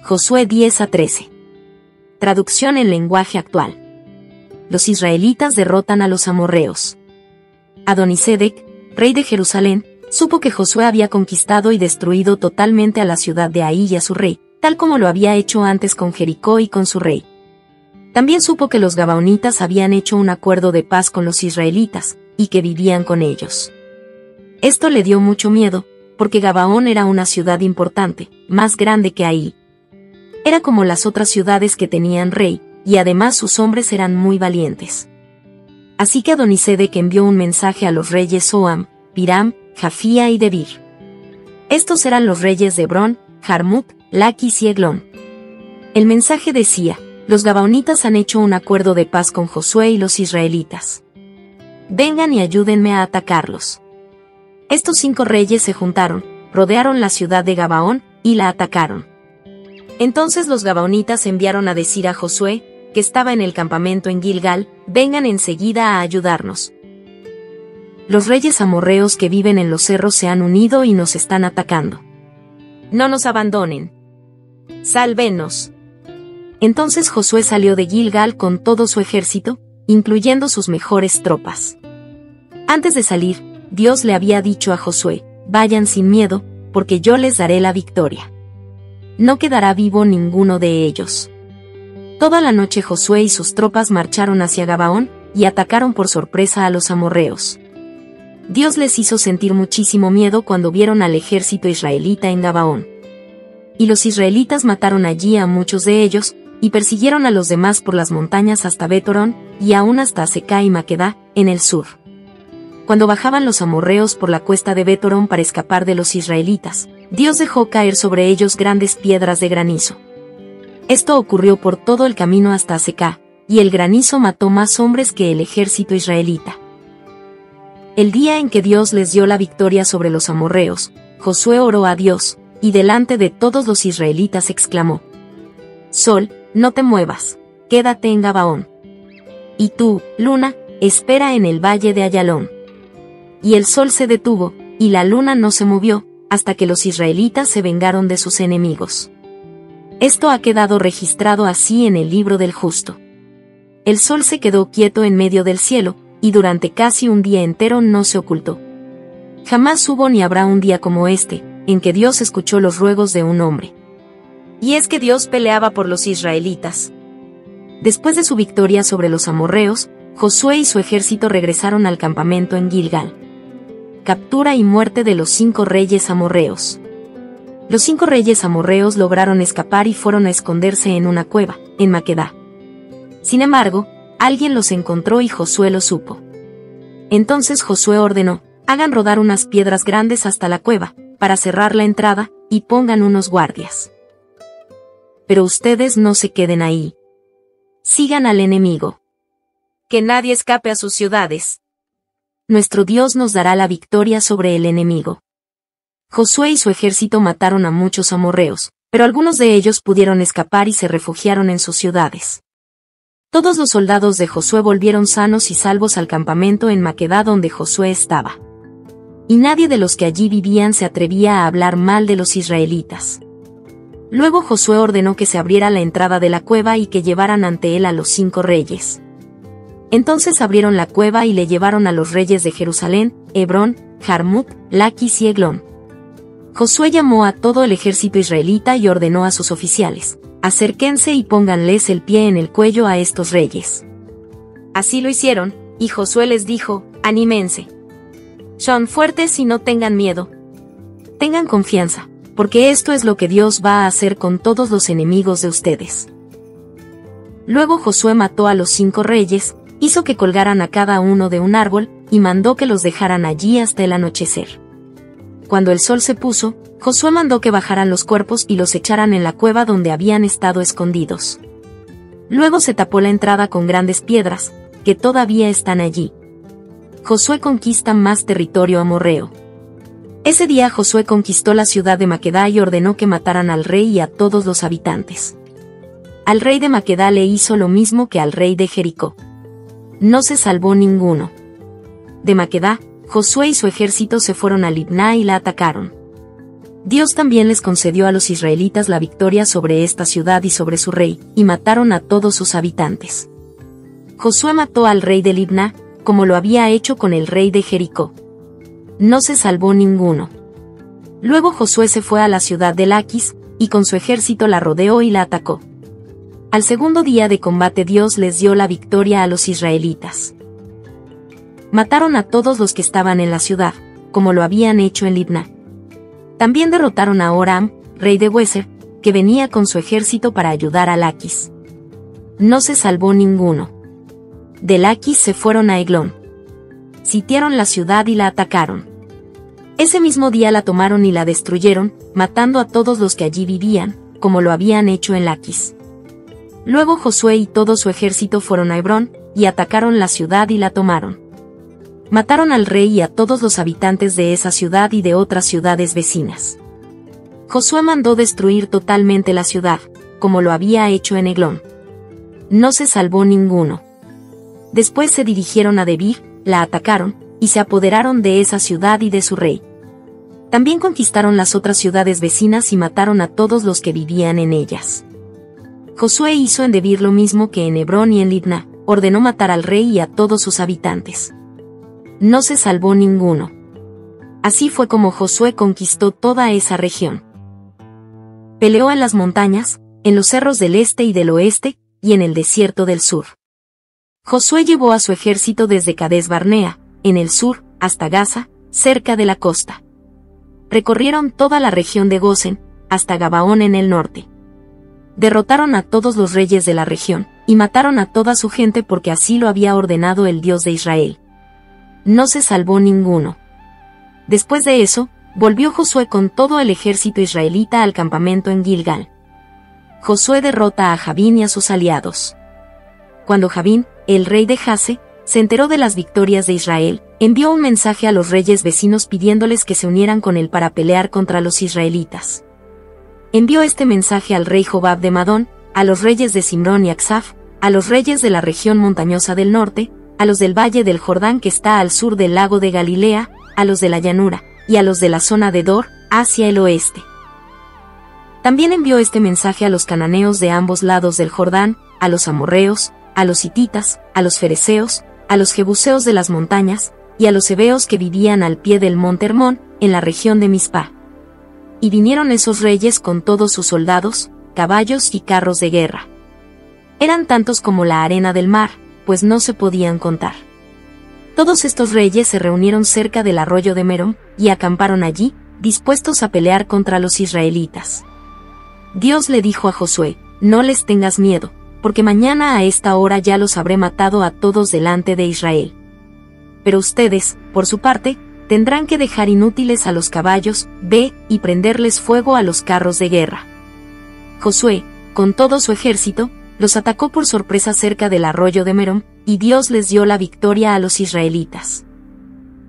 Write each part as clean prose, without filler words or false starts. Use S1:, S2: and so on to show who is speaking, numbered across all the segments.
S1: Josué 10-13. Traducción en lenguaje actual. Los israelitas derrotan a los amorreos. Adonisedec, rey de Jerusalén, supo que Josué había conquistado y destruido totalmente a la ciudad de Ai y a su rey, tal como lo había hecho antes con Jericó y con su rey. También supo que los gabaonitas habían hecho un acuerdo de paz con los israelitas, y que vivían con ellos. Esto le dio mucho miedo, porque Gabaón era una ciudad importante, más grande que Ai. Era como las otras ciudades que tenían rey, y además sus hombres eran muy valientes. Así que Adonisedec envió un mensaje a los reyes Soam, Piram, Jafía y Debir. Estos eran los reyes de Hebrón, Jarmut, Laquis y Eglón. El mensaje decía: los gabaonitas han hecho un acuerdo de paz con Josué y los israelitas. Vengan y ayúdenme a atacarlos. Estos 5 reyes se juntaron, rodearon la ciudad de Gabaón, y la atacaron. Entonces los gabaonitas enviaron a decir a Josué, que estaba en el campamento en Gilgal: vengan enseguida a ayudarnos. Los reyes amorreos que viven en los cerros se han unido y nos están atacando. No nos abandonen. Sálvenos. Entonces Josué salió de Gilgal con todo su ejército, incluyendo sus mejores tropas. Antes de salir, Dios le había dicho a Josué: vayan sin miedo, porque yo les daré la victoria. No quedará vivo ninguno de ellos. Toda la noche Josué y sus tropas marcharon hacia Gabaón, y atacaron por sorpresa a los amorreos. Dios les hizo sentir muchísimo miedo cuando vieron al ejército israelita en Gabaón. Y los israelitas mataron allí a muchos de ellos, y persiguieron a los demás por las montañas hasta Betorón, y aún hasta Azeca y Maquedá, en el sur. Cuando bajaban los amorreos por la cuesta de Betorón para escapar de los israelitas, Dios dejó caer sobre ellos grandes piedras de granizo. Esto ocurrió por todo el camino hasta Azeca, y el granizo mató más hombres que el ejército israelita. El día en que Dios les dio la victoria sobre los amorreos, Josué oró a Dios, y delante de todos los israelitas exclamó: Sol, no te muevas, quédate en Gabaón. Y tú, luna, espera en el valle de Ayalón. Y el sol se detuvo, y la luna no se movió, hasta que los israelitas se vengaron de sus enemigos. Esto ha quedado registrado así en el libro del justo. El sol se quedó quieto en medio del cielo, y durante casi un día entero no se ocultó. Jamás hubo ni habrá un día como este, en que Dios escuchó los ruegos de un hombre. Y es que Dios peleaba por los israelitas. Después de su victoria sobre los amorreos, Josué y su ejército regresaron al campamento en Gilgal. Captura y muerte de los 5 reyes amorreos. Los 5 reyes amorreos lograron escapar y fueron a esconderse en una cueva, en Maquedá. Sin embargo, alguien los encontró y Josué lo supo. Entonces Josué ordenó: hagan rodar unas piedras grandes hasta la cueva, para cerrar la entrada, y pongan unos guardias. Pero ustedes no se queden ahí. Sigan al enemigo. Que nadie escape a sus ciudades. Nuestro Dios nos dará la victoria sobre el enemigo. Josué y su ejército mataron a muchos amorreos, pero algunos de ellos pudieron escapar y se refugiaron en sus ciudades. Todos los soldados de Josué volvieron sanos y salvos al campamento en Maquedá donde Josué estaba. Y nadie de los que allí vivían se atrevía a hablar mal de los israelitas. Luego Josué ordenó que se abriera la entrada de la cueva y que llevaran ante él a los 5 reyes. Entonces abrieron la cueva y le llevaron a los reyes de Jerusalén, Hebrón, Jarmut, Laquis y Eglón. Josué llamó a todo el ejército israelita y ordenó a sus oficiales: acérquense y pónganles el pie en el cuello a estos reyes. Así lo hicieron, y Josué les dijo: anímense. Son fuertes y no tengan miedo. Tengan confianza, porque esto es lo que Dios va a hacer con todos los enemigos de ustedes. Luego Josué mató a los 5 reyes, hizo que colgaran a cada uno de un árbol, y mandó que los dejaran allí hasta el anochecer. Cuando el sol se puso, Josué mandó que bajaran los cuerpos y los echaran en la cueva donde habían estado escondidos. Luego se tapó la entrada con grandes piedras, que todavía están allí. Josué conquista más territorio amorreo. Ese día Josué conquistó la ciudad de Maquedá y ordenó que mataran al rey y a todos los habitantes. Al rey de Maquedá le hizo lo mismo que al rey de Jericó. No se salvó ninguno. De Maquedá, Josué y su ejército se fueron a Libná y la atacaron. Dios también les concedió a los israelitas la victoria sobre esta ciudad y sobre su rey, y mataron a todos sus habitantes. Josué mató al rey de Libná, como lo había hecho con el rey de Jericó. No se salvó ninguno. Luego Josué se fue a la ciudad de Laquis, y con su ejército la rodeó y la atacó. Al segundo día de combate Dios les dio la victoria a los israelitas. Mataron a todos los que estaban en la ciudad, como lo habían hecho en Libná. También derrotaron a Horam, rey de Hueser, que venía con su ejército para ayudar a Laquis. No se salvó ninguno. De Laquis se fueron a Eglón. Sitiaron la ciudad y la atacaron. Ese mismo día la tomaron y la destruyeron, matando a todos los que allí vivían, como lo habían hecho en Laquis. Luego Josué y todo su ejército fueron a Hebrón, y atacaron la ciudad y la tomaron. Mataron al rey y a todos los habitantes de esa ciudad y de otras ciudades vecinas. Josué mandó destruir totalmente la ciudad, como lo había hecho en Eglón. No se salvó ninguno. Después se dirigieron a Debir, la atacaron, y se apoderaron de esa ciudad y de su rey. También conquistaron las otras ciudades vecinas y mataron a todos los que vivían en ellas. Josué hizo en Debir lo mismo que en Hebrón y en Libná, ordenó matar al rey y a todos sus habitantes. No se salvó ninguno. Así fue como Josué conquistó toda esa región. Peleó en las montañas, en los cerros del este y del oeste, y en el desierto del sur. Josué llevó a su ejército desde Cades Barnea, en el sur, hasta Gaza, cerca de la costa. Recorrieron toda la región de Gosen, hasta Gabaón en el norte. Derrotaron a todos los reyes de la región, y mataron a toda su gente porque así lo había ordenado el Dios de Israel. No se salvó ninguno. Después de eso, volvió Josué con todo el ejército israelita al campamento en Gilgal. Josué derrota a Jabín y a sus aliados. Cuando Jabín, el rey de Jase, se enteró de las victorias de Israel, envió un mensaje a los reyes vecinos pidiéndoles que se unieran con él para pelear contra los israelitas. Envió este mensaje al rey Jobab de Madón, a los reyes de Simrón y Aksaf, a los reyes de la región montañosa del norte, a los del valle del Jordán que está al sur del lago de Galilea, a los de la llanura, y a los de la zona de Dor, hacia el oeste. También envió este mensaje a los cananeos de ambos lados del Jordán, a los amorreos, a los hititas, a los fereceos, a los jebuseos de las montañas, y a los heveos que vivían al pie del monte Hermón, en la región de Mizpá. Y vinieron esos reyes con todos sus soldados, caballos y carros de guerra. Eran tantos como la arena del mar, pues no se podían contar. Todos estos reyes se reunieron cerca del arroyo de Merom, y acamparon allí, dispuestos a pelear contra los israelitas. Dios le dijo a Josué: no les tengas miedo, porque mañana a esta hora ya los habré matado a todos delante de Israel. Pero ustedes, por su parte, tendrán que dejar inútiles a los caballos, y prenderles fuego a los carros de guerra. Josué, con todo su ejército, los atacó por sorpresa cerca del arroyo de Merom, y Dios les dio la victoria a los israelitas.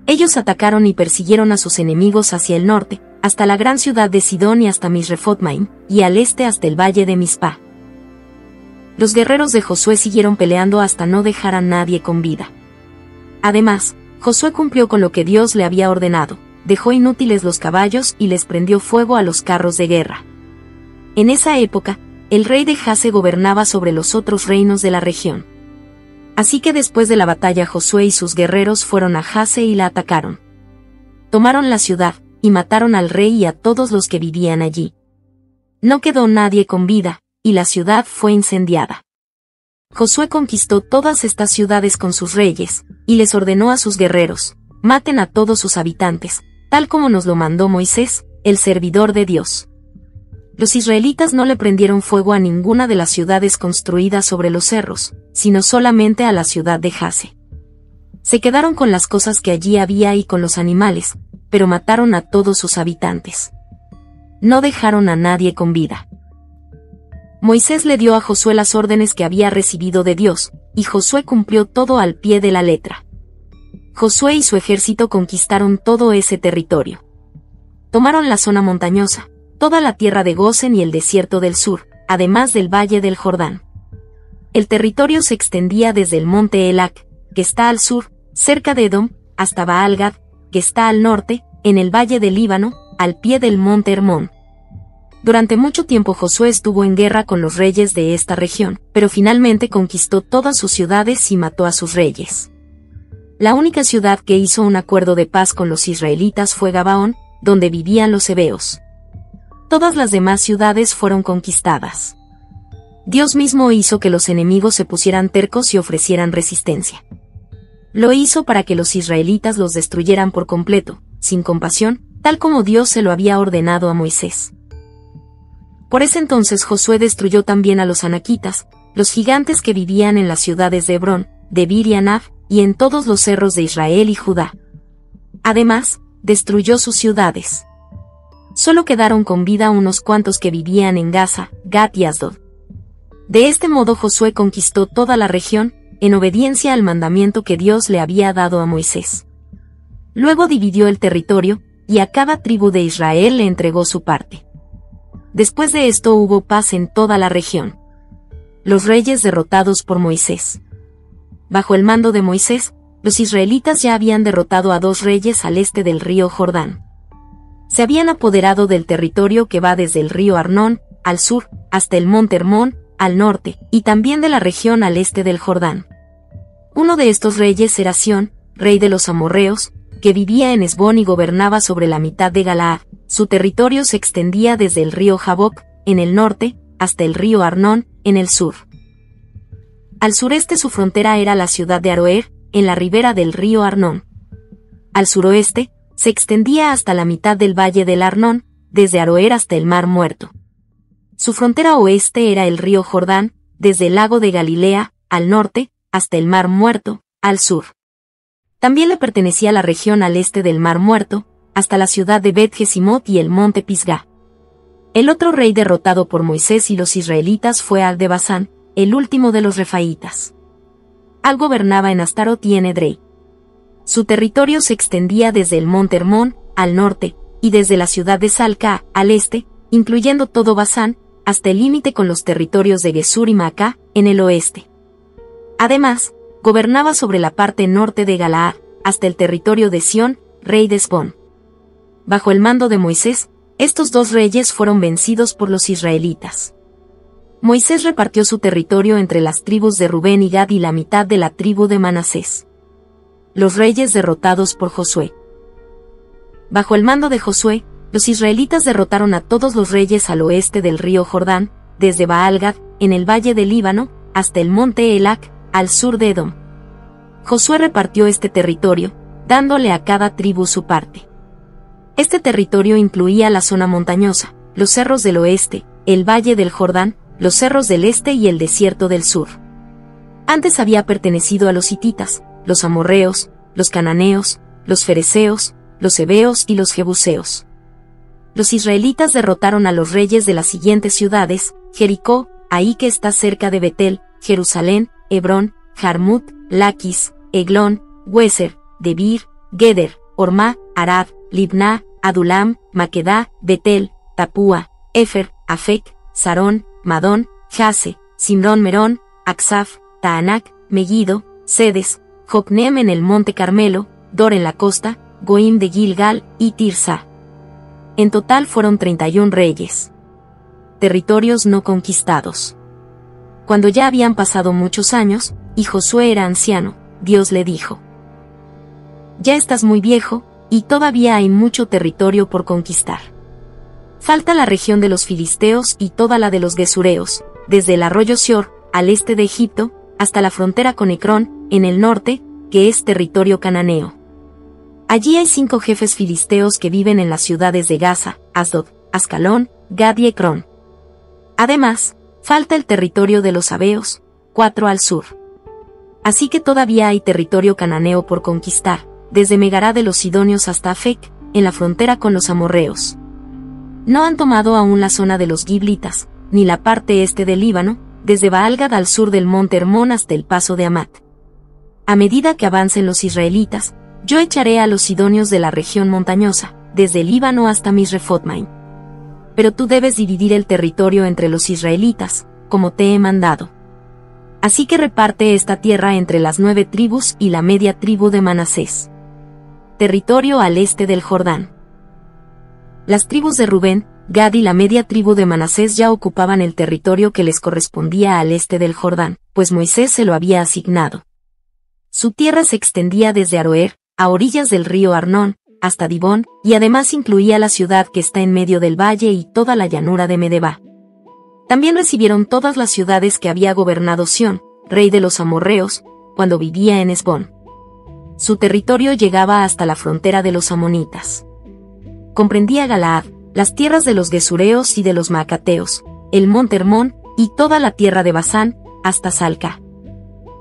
S1: Ellos atacaron y persiguieron a sus enemigos hacia el norte, hasta la gran ciudad de Sidón y hasta Misrefotmaim, y al este hasta el valle de Mizpá. Los guerreros de Josué siguieron peleando hasta no dejar a nadie con vida. Además, Josué cumplió con lo que Dios le había ordenado, dejó inútiles los caballos y les prendió fuego a los carros de guerra. En esa época, el rey de Jase gobernaba sobre los otros reinos de la región. Así que después de la batalla Josué y sus guerreros fueron a Jase y la atacaron. Tomaron la ciudad, y mataron al rey y a todos los que vivían allí. No quedó nadie con vida, y la ciudad fue incendiada. Josué conquistó todas estas ciudades con sus reyes, y les ordenó a sus guerreros: maten a todos sus habitantes, tal como nos lo mandó Moisés, el servidor de Dios. Los israelitas no le prendieron fuego a ninguna de las ciudades construidas sobre los cerros, sino solamente a la ciudad de Jase. Se quedaron con las cosas que allí había y con los animales, pero mataron a todos sus habitantes. No dejaron a nadie con vida. Moisés le dio a Josué las órdenes que había recibido de Dios, y Josué cumplió todo al pie de la letra. Josué y su ejército conquistaron todo ese territorio. Tomaron la zona montañosa, toda la tierra de Gosen y el desierto del sur, además del valle del Jordán. El territorio se extendía desde el monte Elac, que está al sur, cerca de Edom, hasta Baal-Gad, que está al norte, en el valle del Líbano, al pie del monte Hermón. Durante mucho tiempo Josué estuvo en guerra con los reyes de esta región, pero finalmente conquistó todas sus ciudades y mató a sus reyes. La única ciudad que hizo un acuerdo de paz con los israelitas fue Gabaón, donde vivían los heveos. Todas las demás ciudades fueron conquistadas. Dios mismo hizo que los enemigos se pusieran tercos y ofrecieran resistencia. Lo hizo para que los israelitas los destruyeran por completo, sin compasión, tal como Dios se lo había ordenado a Moisés. Por ese entonces Josué destruyó también a los anaquitas, los gigantes que vivían en las ciudades de Hebrón, Debir y Anab, y en todos los cerros de Israel y Judá. Además, destruyó sus ciudades. Solo quedaron con vida unos cuantos que vivían en Gaza, Gat y Asdod. De este modo Josué conquistó toda la región, en obediencia al mandamiento que Dios le había dado a Moisés. Luego dividió el territorio, y a cada tribu de Israel le entregó su parte. Después de esto hubo paz en toda la región. Los reyes derrotados por Moisés. Bajo el mando de Moisés, los israelitas ya habían derrotado a 2 reyes al este del río Jordán. Se habían apoderado del territorio que va desde el río Arnón, al sur, hasta el monte Hermón, al norte, y también de la región al este del Jordán. Uno de estos reyes era Sión, rey de los amorreos, que vivía en Hesbón y gobernaba sobre la mitad de Galaad. Su territorio se extendía desde el río Jaboc, en el norte, hasta el río Arnón, en el sur. Al sureste su frontera era la ciudad de Aroer, en la ribera del río Arnón. Al suroeste, se extendía hasta la mitad del valle del Arnón, desde Aroer hasta el Mar Muerto. Su frontera oeste era el río Jordán, desde el lago de Galilea, al norte, hasta el Mar Muerto, al sur. También le pertenecía la región al este del Mar Muerto, hasta la ciudad de Bet-Jesimot y el monte Pisgah. El otro rey derrotado por Moisés y los israelitas fue Al de Basán, el último de los refaítas. Al gobernaba en Astarot y en Edrei. Su territorio se extendía desde el monte Hermón, al norte, y desde la ciudad de Salca, al este, incluyendo todo Basán, hasta el límite con los territorios de Gesur y Maacá, en el oeste. Además, gobernaba sobre la parte norte de Galaad, hasta el territorio de Sión, rey de Hesbón. Bajo el mando de Moisés, estos 2 reyes fueron vencidos por los israelitas. Moisés repartió su territorio entre las tribus de Rubén y Gad y la mitad de la tribu de Manasés. Los reyes derrotados por Josué. Bajo el mando de Josué, los israelitas derrotaron a todos los reyes al oeste del río Jordán, desde Baal-Gad, en el valle del Líbano, hasta el monte Elac, al sur de Edom. Josué repartió este territorio, dándole a cada tribu su parte. Este territorio incluía la zona montañosa, los cerros del oeste, el valle del Jordán, los cerros del este y el desierto del sur. Antes había pertenecido a los hititas, los amorreos, los cananeos, los fereceos, los heveos y los jebuseos. Los israelitas derrotaron a los reyes de las siguientes ciudades: Jericó, ahí que está cerca de Betel, Jerusalén, Hebrón, Jarmut, Laquis, Eglón, Hueser, Debir, Geder, Ormá, Arad, Libná, Adulam, Maquedá, Betel, Tapúa, Efer, Afec, Sarón, Madón, Jase, Simrón Merón, Aksaf, Taanac, Megiddo, Sedes, Jocnem en el monte Carmelo, Dor en la costa, Goim de Gilgal y Tirsa. En total fueron 31 reyes. Territorios no conquistados. Cuando ya habían pasado muchos años, y Josué era anciano, Dios le dijo: Ya estás muy viejo, y todavía hay mucho territorio por conquistar. Falta la región de los filisteos y toda la de los gesureos, desde el arroyo Sior, al este de Egipto, hasta la frontera con Ecrón, en el norte, que es territorio cananeo. Allí hay 5 jefes filisteos que viven en las ciudades de Gaza, Asdod, Ascalón, Gad y Ecrón. Además, falta el territorio de los sabeos, 4 al sur. Así que todavía hay territorio cananeo por conquistar, desde Megará de los sidonios hasta Afec, en la frontera con los amorreos. No han tomado aún la zona de los giblitas, ni la parte este del Líbano, desde Baal-Gad al sur del monte Hermón hasta el paso de Amat. A medida que avancen los israelitas, yo echaré a los sidonios de la región montañosa, desde el Líbano hasta Misrefotmaim. Pero tú debes dividir el territorio entre los israelitas, como te he mandado. Así que reparte esta tierra entre las 9 tribus y la media tribu de Manasés. Territorio al este del Jordán. Las tribus de Rubén, Gad y la media tribu de Manasés ya ocupaban el territorio que les correspondía al este del Jordán, pues Moisés se lo había asignado. Su tierra se extendía desde Aroer, a orillas del río Arnón, hasta Dibón, y además incluía la ciudad que está en medio del valle y toda la llanura de Medeba. También recibieron todas las ciudades que había gobernado Sión, rey de los amorreos, cuando vivía en Hesbón. Su territorio llegaba hasta la frontera de los amonitas. Comprendía Galaad, las tierras de los gesureos y de los maacateos, el monte Hermón, y toda la tierra de Basán, hasta Salca.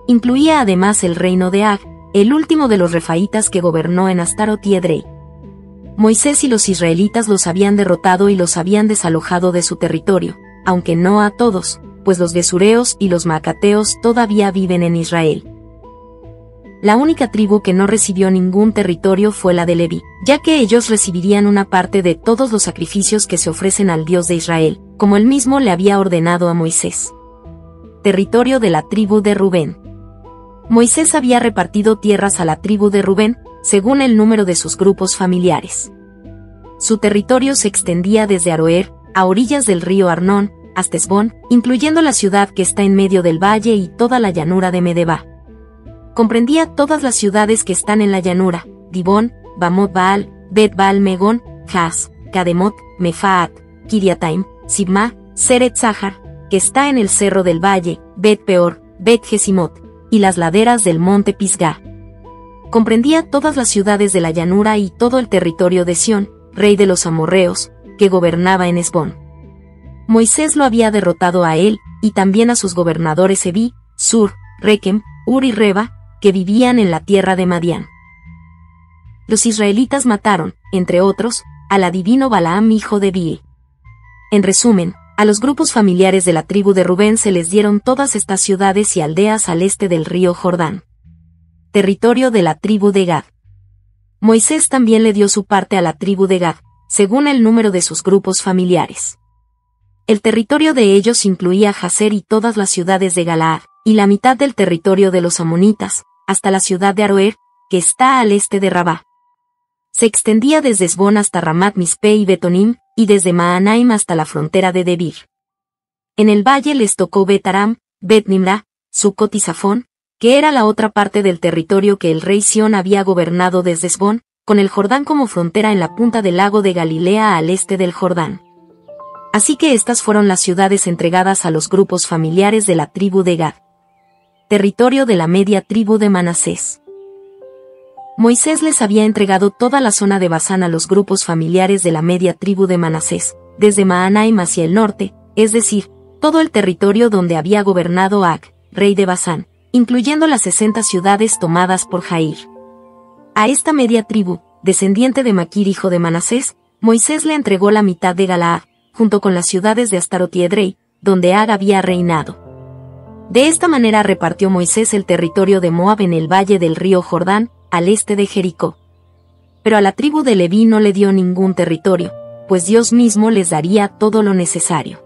S1: Incluía además el reino de Ag, el último de los refaítas que gobernó en Astarot y Edrei. Moisés y los israelitas los habían derrotado y los habían desalojado de su territorio, aunque no a todos, pues los gesureos y los maacateos todavía viven en Israel. La única tribu que no recibió ningún territorio fue la de Leví, ya que ellos recibirían una parte de todos los sacrificios que se ofrecen al Dios de Israel, como él mismo le había ordenado a Moisés. Territorio de la tribu de Rubén. Moisés había repartido tierras a la tribu de Rubén, según el número de sus grupos familiares. Su territorio se extendía desde Aroer, a orillas del río Arnón, hasta Hesbón, incluyendo la ciudad que está en medio del valle y toda la llanura de Medeba. Comprendía todas las ciudades que están en la llanura: Dibón, Bamot Baal, Bet Baal Megón, Jas, Kademot, Mefaat, Kiriataim, Sibma, Seret Zahar, que está en el cerro del valle, Bet Peor, Bet Jesimot, y las laderas del monte Pisgah. Comprendía todas las ciudades de la llanura y todo el territorio de Sión, rey de los amorreos, que gobernaba en Hesbón. Moisés lo había derrotado a él, y también a sus gobernadores Eví, Sur, Rekem, Ur y Reba, que vivían en la tierra de Madián. Los israelitas mataron, entre otros, al adivino Balaam hijo de Beor. En resumen, a los grupos familiares de la tribu de Rubén se les dieron todas estas ciudades y aldeas al este del río Jordán. Territorio de la tribu de Gad. Moisés también le dio su parte a la tribu de Gad, según el número de sus grupos familiares. El territorio de ellos incluía Jazer y todas las ciudades de Galaad, y la mitad del territorio de los amonitas, hasta la ciudad de Aroer, que está al este de Rabá. Se extendía desde Hesbón hasta Ramat Mispe y Betonim, y desde Mahanaim hasta la frontera de Debir. En el valle les tocó Bet-Aram, Bet-Nimra, Sucot y Safón, que era la otra parte del territorio que el rey Sión había gobernado desde Hesbón, con el Jordán como frontera en la punta del lago de Galilea al este del Jordán. Así que estas fueron las ciudades entregadas a los grupos familiares de la tribu de Gad. Territorio de la media tribu de Manasés. Moisés les había entregado toda la zona de Basán a los grupos familiares de la media tribu de Manasés, desde Mahanaim hacia el norte, es decir, todo el territorio donde había gobernado Ag, rey de Basán, incluyendo las 60 ciudades tomadas por Jair. A esta media tribu, descendiente de Maquir hijo de Manasés, Moisés le entregó la mitad de Galaad, junto con las ciudades de Astarot y Edrei, donde Ag había reinado. De esta manera repartió Moisés el territorio de Moab en el valle del río Jordán, al este de Jericó. Pero a la tribu de Leví no le dio ningún territorio, pues Dios mismo les daría todo lo necesario.